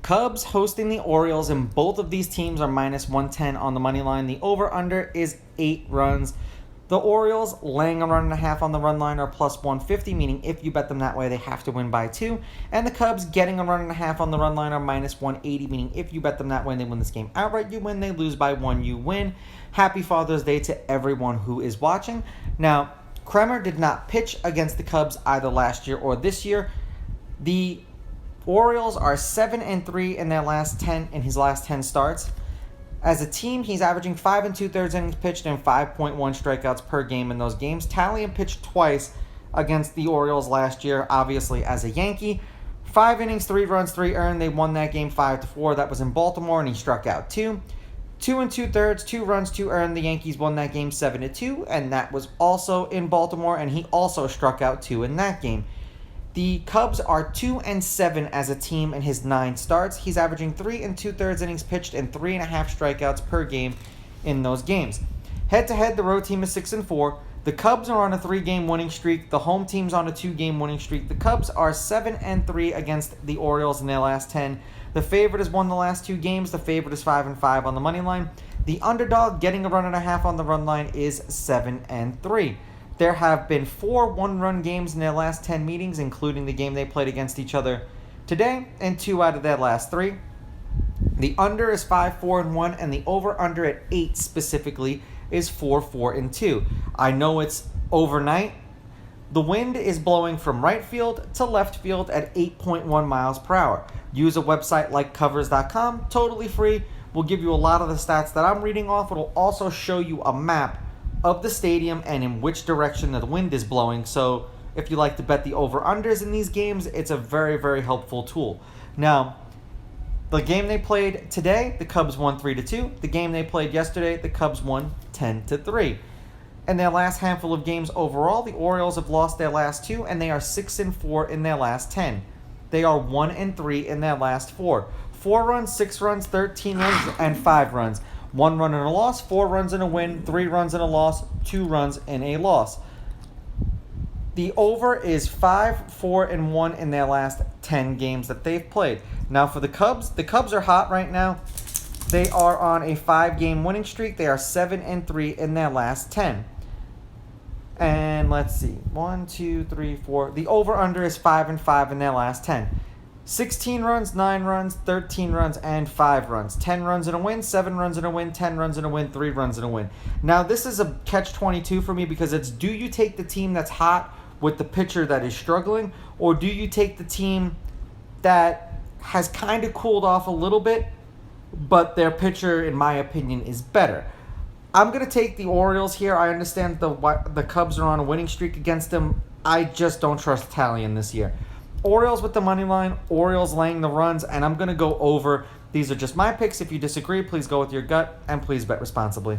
Cubs hosting the Orioles, and both of these teams are minus 110 on the money line. The over-under is 8 runs. The Orioles laying a run and a half on the run line are plus 150, meaning if you bet them that way, they have to win by 2. And the Cubs getting a run and a half on the run line are minus 180, meaning if you bet them that way and they win this game outright, you win. They lose by 1, you win. Happy Father's Day to everyone who is watching. Now, Kremer did not pitch against the Cubs either last year or this year. The Orioles are 7-3 in his last 10 starts. As a team, he's averaging 5 2/3 innings pitched and 5.1 strikeouts per game in those games. Tallien pitched twice against the Orioles last year, obviously as a Yankee. 5 innings, 3 runs, 3 earned. They won that game 5-4. That was in Baltimore, and he struck out 2. 2 2/3, 2 runs, 2 earned. The Yankees won that game 7-2, and that was also in Baltimore, and he also struck out 2 in that game. The Cubs are 2-7 as a team in his 9 starts. He's averaging 3 2/3 innings pitched and 3.5 strikeouts per game in those games. Head-to-head, the road team is 6-4. The Cubs are on a 3-game winning streak. The home team's on a 2-game winning streak. The Cubs are 7-3 against the Orioles in their last 10. The favorite has won the last 2 games. The favorite is 5-5 on the money line. The underdog getting a run and a half on the run line is 7-3. There have been 4 one-run games in their last 10 meetings, including the game they played against each other today, and 2 out of their last 3. The under is 5-4-1, and the over-under at 8 specifically is 4-4-2. I know it's overnight. The wind is blowing from right field to left field at 8.1 miles per hour. Use a website like covers.com, totally free. Will give you a lot of the stats that I'm reading off. It'll also show you a map of the stadium and in which direction the wind is blowing. So if you like to bet the over-unders in these games, it's a very, very helpful tool. Now, the game they played today, the Cubs won 3-2. The game they played yesterday, the Cubs won 10-3. In their last handful of games overall, the Orioles have lost their last 2, and they are 6-4 in their last 10. They are 1-3 in their last 4. 4 runs, 6 runs, 13 runs, and 5 runs. 1 run and a loss, 4 runs and a win, 3 runs and a loss, 2 runs and a loss. The over is 5-4-1 in their last 10 games that they've played. Now for the Cubs are hot right now. They are on a 5-game winning streak. They are 7-3 in their last 10. And let's see, 1, 2, 3, 4. The over-under is 5-5 in their last 10. 16 runs, 9 runs, 13 runs, and 5 runs. 10 runs and a win, 7 runs and a win, 10 runs and a win, 3 runs and a win. Now, this is a catch-22 for me because it's, do you take the team that's hot with the pitcher that is struggling, or do you take the team that has kind of cooled off a little bit, but their pitcher, in my opinion, is better? I'm going to take the Orioles here. I understand the Cubs are on a winning streak against them. I just don't trust Tallien this year. Orioles with the money line, Orioles laying the runs, and I'm going to go over. These are just my picks. If you disagree, please go with your gut, and please bet responsibly.